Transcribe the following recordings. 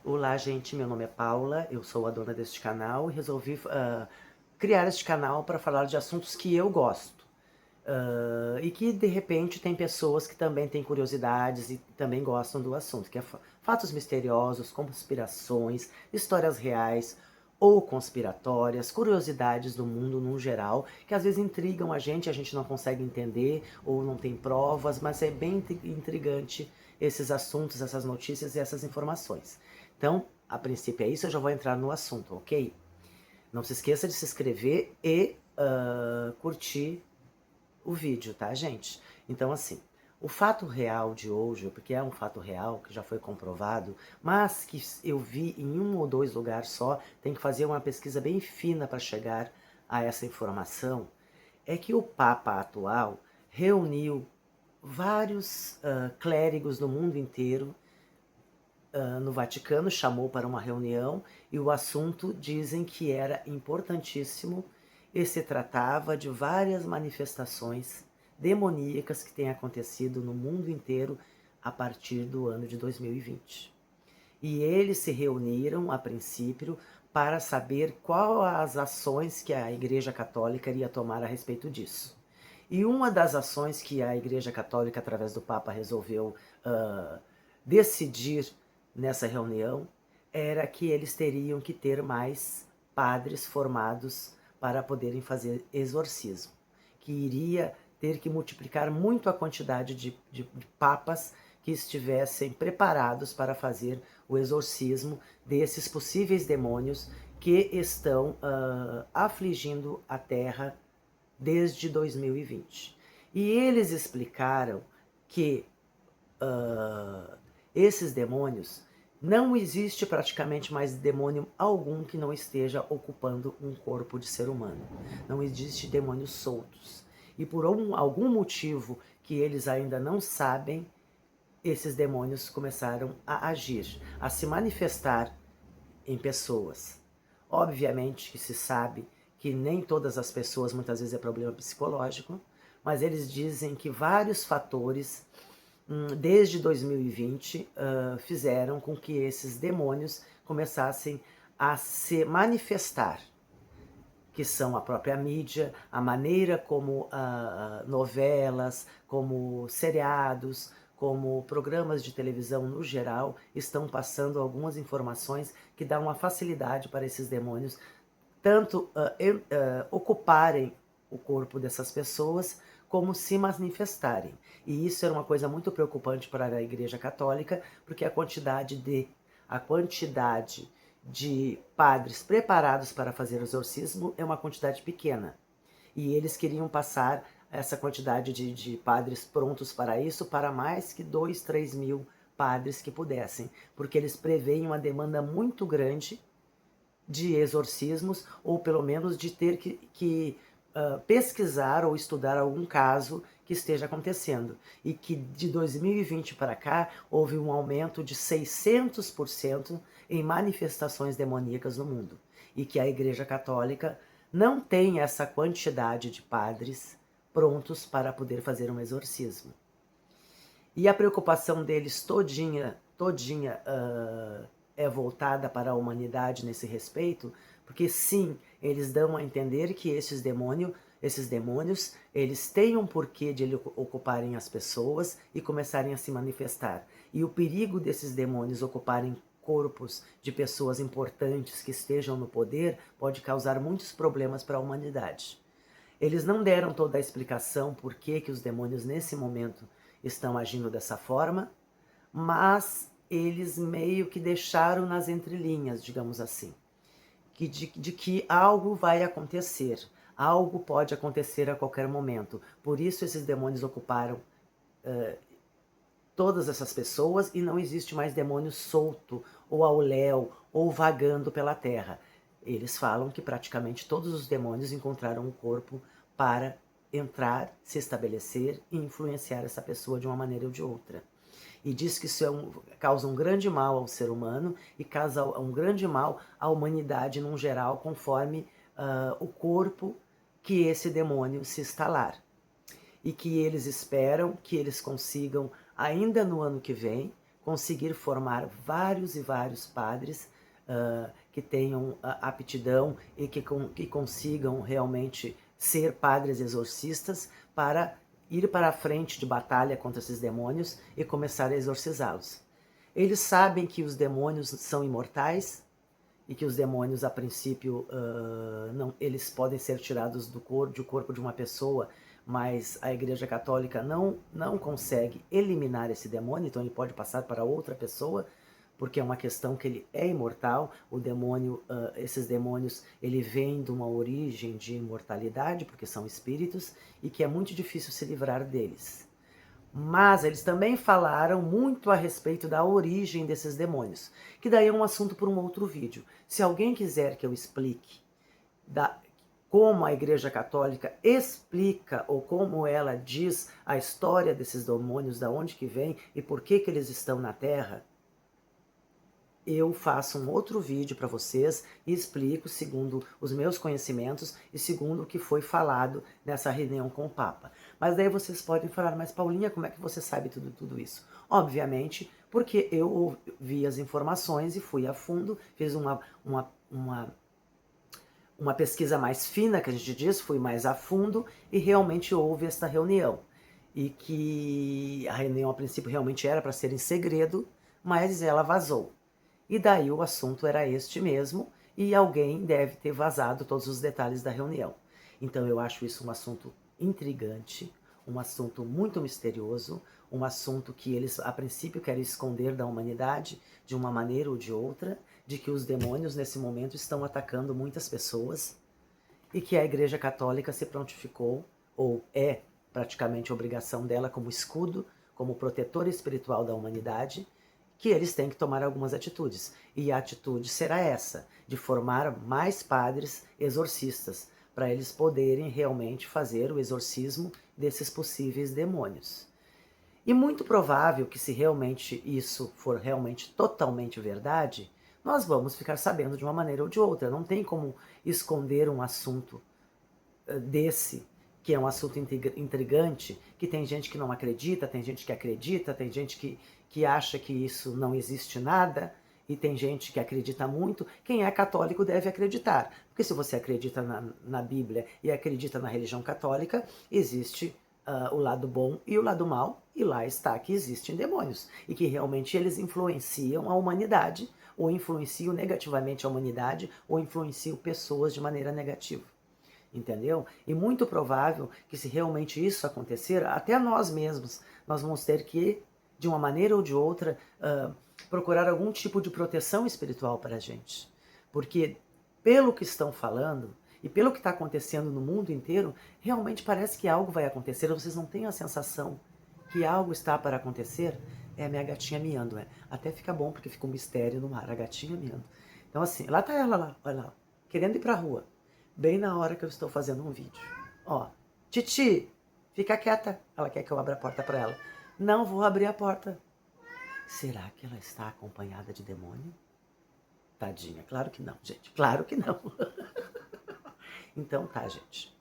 Olá, gente. Meu nome é Paula, eu sou a dona deste canal e resolvi criar este canal para falar de assuntos que eu gosto. E que, de repente, tem pessoas que também têm curiosidades e também gostam do assunto, que é fatos misteriosos, conspirações, histórias reais ou conspiratórias, curiosidades do mundo no geral, que às vezes intrigam a gente não consegue entender ou não tem provas, mas é bem intrigante esses assuntos, essas notícias e essas informações. Então, a princípio é isso, eu já vou entrar no assunto, ok? Não se esqueça de se inscrever e curtir o vídeo, tá, gente? Então, assim, o fato real de hoje, porque é um fato real que já foi comprovado, mas que eu vi em um ou dois lugares só, tem que fazer uma pesquisa bem fina para chegar a essa informação, é que o Papa atual reuniu vários clérigos do mundo inteiro no Vaticano, chamou para uma reunião e o assunto dizem que era importantíssimo e se tratava de várias manifestações demoníacas que têm acontecido no mundo inteiro a partir do ano de 2020. E eles se reuniram a princípio para saber quais as ações que a Igreja Católica iria tomar a respeito disso. E uma das ações que a Igreja Católica, através do Papa, resolveu decidir nessa reunião era que eles teriam que ter mais padres formados para poderem fazer exorcismo, que iria ter que multiplicar muito a quantidade de papas que estivessem preparados para fazer o exorcismo desses possíveis demônios que estão afligindo a Terra desde 2020. E eles explicaram que esses demônios, não existe praticamente mais demônio algum que não esteja ocupando um corpo de ser humano. Não existe demônios soltos. E por algum motivo que eles ainda não sabem, esses demônios começaram a agir, a se manifestar em pessoas. Obviamente que se sabe que nem todas as pessoas, muitas vezes é problema psicológico, mas eles dizem que vários fatores desde 2020 fizeram com que esses demônios começassem a se manifestar, que são a própria mídia, a maneira como novelas, como seriados, como programas de televisão no geral estão passando algumas informações que dão uma facilidade para esses demônios tanto ocuparem o corpo dessas pessoas como se manifestarem. E isso era uma coisa muito preocupante para a Igreja Católica, porque a quantidade de padres preparados para fazer o exorcismo é uma quantidade pequena. E eles queriam passar essa quantidade de padres prontos para isso para mais que 2, 3 mil padres que pudessem, porque eles preveem uma demanda muito grande de exorcismos, ou pelo menos de ter que pesquisar ou estudar algum caso que esteja acontecendo. E que de 2020 para cá houve um aumento de 600% em manifestações demoníacas no mundo. E que a Igreja Católica não tem essa quantidade de padres prontos para poder fazer um exorcismo. E a preocupação deles todinha é voltada para a humanidade nesse respeito, porque sim, eles dão a entender que esses demônios, eles têm um porquê de ocuparem as pessoas e começarem a se manifestar. E o perigo desses demônios ocuparem corpos de pessoas importantes que estejam no poder pode causar muitos problemas para a humanidade. Eles não deram toda a explicação por que os demônios nesse momento estão agindo dessa forma, mas eles meio que deixaram nas entrelinhas, digamos assim, de que algo vai acontecer, algo pode acontecer a qualquer momento. Por isso esses demônios ocuparam todas essas pessoas e não existe mais demônio solto, ou ao léu, ou vagando pela terra. Eles falam que praticamente todos os demônios encontraram um corpo para entrar, se estabelecer e influenciar essa pessoa de uma maneira ou de outra. E diz que isso causa um grande mal ao ser humano e causa um grande mal à humanidade num geral, conforme o corpo que esse demônio se instalar. E que eles esperam que eles consigam, ainda no ano que vem, conseguir formar vários e vários padres que tenham aptidão e que consigam realmente ser padres exorcistas para ir para a frente de batalha contra esses demônios e começar a exorcizá-los. Eles sabem que os demônios são imortais e que os demônios, a princípio, não, eles podem ser tirados do corpo de uma pessoa, mas a Igreja Católica não consegue eliminar esse demônio, então ele pode passar para outra pessoa, porque é uma questão que ele é imortal. O demônio, esses demônios, ele vem de uma origem de imortalidade, porque são espíritos, e que é muito difícil se livrar deles. Mas eles também falaram muito a respeito da origem desses demônios, que daí é um assunto para um outro vídeo. Se alguém quiser que eu explique como a Igreja Católica explica ou como ela diz a história desses demônios, da onde que vem e por que eles estão na Terra, eu faço um outro vídeo para vocês e explico segundo os meus conhecimentos e segundo o que foi falado nessa reunião com o Papa. Mas daí vocês podem falar, mas Paulinha, como é que você sabe tudo isso? Obviamente, porque eu vi as informações e fui a fundo, fiz uma pesquisa mais fina, que a gente diz, fui mais a fundo e realmente houve esta reunião. E que a reunião a princípio realmente era para ser em segredo, mas ela vazou. E daí o assunto era este mesmo, e alguém deve ter vazado todos os detalhes da reunião. Então eu acho isso um assunto intrigante, um assunto muito misterioso, um assunto que eles a princípio querem esconder da humanidade de uma maneira ou de outra, de que os demônios nesse momento estão atacando muitas pessoas e que a Igreja Católica se prontificou, ou é praticamente obrigação dela como escudo, como protetor espiritual da humanidade, que eles têm que tomar algumas atitudes. E a atitude será essa, de formar mais padres exorcistas, para eles poderem realmente fazer o exorcismo desses possíveis demônios. E muito provável que se realmente isso for realmente totalmente verdade, nós vamos ficar sabendo de uma maneira ou de outra. Não tem como esconder um assunto desse, que é um assunto intrigante, que tem gente que não acredita, tem gente que acredita, tem gente que acha que isso não existe nada, e tem gente que acredita muito. Quem é católico deve acreditar, porque se você acredita na Bíblia e acredita na religião católica, existe o lado bom e o lado mal, e lá está que existem demônios, e que realmente eles influenciam a humanidade, ou influenciam negativamente a humanidade, ou influenciam pessoas de maneira negativa. Entendeu? E muito provável que se realmente isso acontecer, até nós mesmos, nós vamos ter que, de uma maneira ou de outra, procurar algum tipo de proteção espiritual para a gente. Porque, pelo que estão falando, e pelo que está acontecendo no mundo inteiro, realmente parece que algo vai acontecer. Vocês não têm a sensação que algo está para acontecer? É a minha gatinha miando. Até fica bom, porque fica um mistério no mar, a gatinha miando. Então assim, lá está ela lá, olha lá, querendo ir para a rua. Bem na hora que eu estou fazendo um vídeo. Ó, Titi, fica quieta. Ela quer que eu abra a porta para ela. Não vou abrir a porta. Será que ela está acompanhada de demônio? Tadinha, claro que não, gente. Claro que não. Então tá, gente.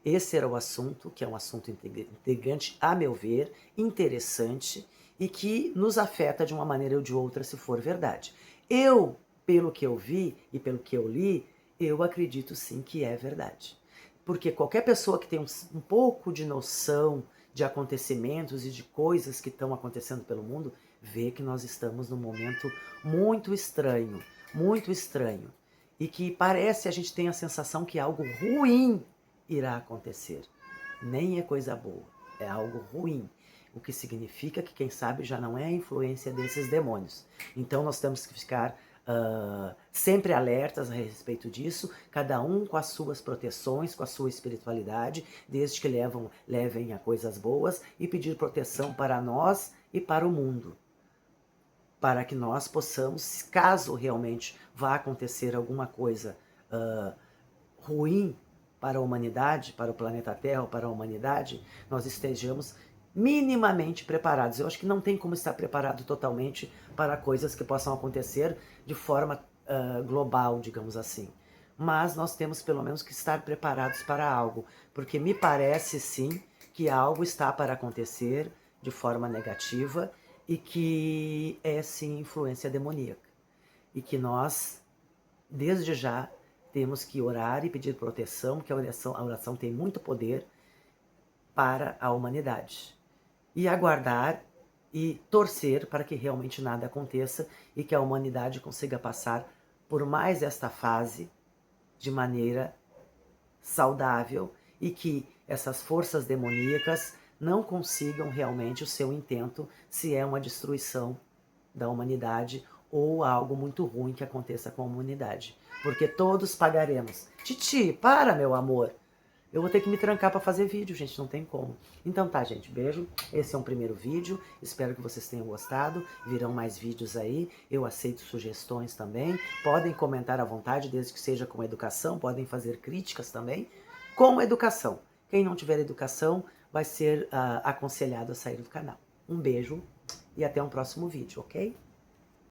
Esse era o assunto, que é um assunto intrigante, a meu ver, interessante, e que nos afeta de uma maneira ou de outra, se for verdade. Eu, pelo que eu vi e pelo que eu li, eu acredito sim que é verdade. Porque qualquer pessoa que tem um pouco de noção de acontecimentos e de coisas que estão acontecendo pelo mundo, vê que nós estamos num momento muito estranho, e que parece, a gente tem a sensação que algo ruim irá acontecer. Nem é coisa boa, é algo ruim. O que significa que, quem sabe, já não é a influência desses demônios. Então nós temos que ficar sempre alertas a respeito disso, cada um com as suas proteções, com a sua espiritualidade, desde que levem a coisas boas, e pedir proteção para nós e para o mundo, para que nós possamos, caso realmente vá acontecer alguma coisa ruim para a humanidade, para o planeta Terra ou para a humanidade, nós estejamos minimamente preparados. Eu acho que não tem como estar preparado totalmente para coisas que possam acontecer de forma global, digamos assim. Mas nós temos pelo menos que estar preparados para algo, porque me parece sim que algo está para acontecer de forma negativa, e que é sim influência demoníaca. E que nós, desde já, temos que orar e pedir proteção, que a oração tem muito poder para a humanidade. E aguardar e torcer para que realmente nada aconteça e que a humanidade consiga passar por mais esta fase de maneira saudável e que essas forças demoníacas não consigam realmente o seu intento, se é uma destruição da humanidade ou algo muito ruim que aconteça com a humanidade. Porque todos pagaremos. Titi, para, meu amor! Eu vou ter que me trancar para fazer vídeo, gente, não tem como. Então tá, gente, beijo. Esse é um primeiro vídeo, espero que vocês tenham gostado. Virão mais vídeos aí, eu aceito sugestões também. Podem comentar à vontade, desde que seja com educação, podem fazer críticas também, com educação. Quem não tiver educação vai ser aconselhado a sair do canal. Um beijo e até um próximo vídeo, ok?